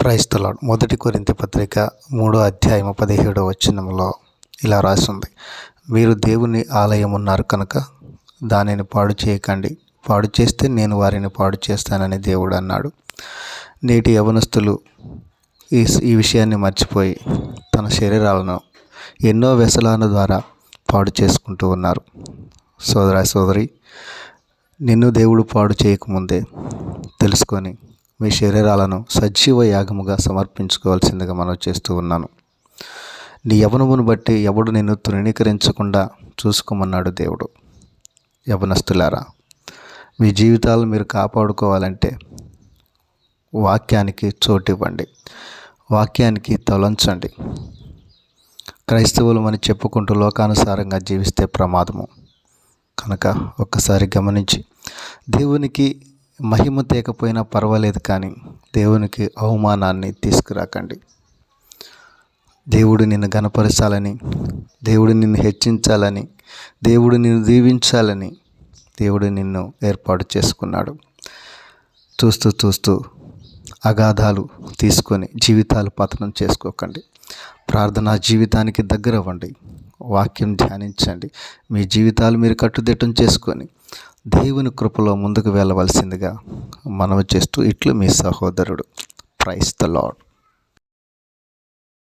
Praise the lord. 1 కొరింథీ పత్రిక 3:17 ఇలా రాసింది, మీరు దేవుని ఆలయమున్నారు కనుక దానిని పాడు చేయకండి, పాడు చేస్తే నేను వారిని పాడు చేస్తానని దేవుడు అన్నాడు. నేటి యవనస్తులు ఈ విషయాన్ని మర్చిపోయి తన శరీరాలను ఎన్నో వ్యసనాల ద్వారా పాడు చేసుకుంటూ ఉన్నారు. సోదరి, నిన్ను దేవుడు పాడు చేయకముందే తెలుసుకొని మీ శరీరాలను సజీవ యాగముగా సమర్పించుకోవాల్సిందిగా మనం చేస్తూ ఉన్నాను. నీ యవనమును బట్టి ఎవడు నిన్ను తృణీకరించకుండా చూసుకోమన్నాడు దేవుడు. యవనస్తులారా, మీ జీవితాలు మీరు కాపాడుకోవాలంటే వాక్యానికి చోటివ్వండి, వాక్యానికి తలంచండి. క్రైస్తవులు అని చెప్పుకుంటూ లోకానుసారంగా జీవిస్తే ప్రమాదము కనుక ఒక్కసారి గమనించి, దేవునికి మహిమ తేకపోయినా పర్వాలేదు, కానీ దేవునికి అవమానాన్ని తీసుకురాకండి. దేవుడు నిన్ను ఘనపరచాలని, దేవుడు నిన్ను హెచ్చించాలని, దేవుడు నిన్ను దీవించాలని దేవుడు నిన్ను ఏర్పాటు చేసుకున్నాడు. చూస్తూ అగాధాలు తీసుకొని జీవితాలు పతనం చేసుకోకండి. ప్రార్థనా జీవితానికి దగ్గర అవ్వండి, వాక్యం ధ్యానించండి. మీ జీవితాలు మీరు కట్టుదిట్టం చేసుకొని దేవుని కృపలో ముందుకు వెళ్ళవలసిందిగా మనవి చేస్తూ ఇట్లు మీ సహోదరుడు. Praise the lord.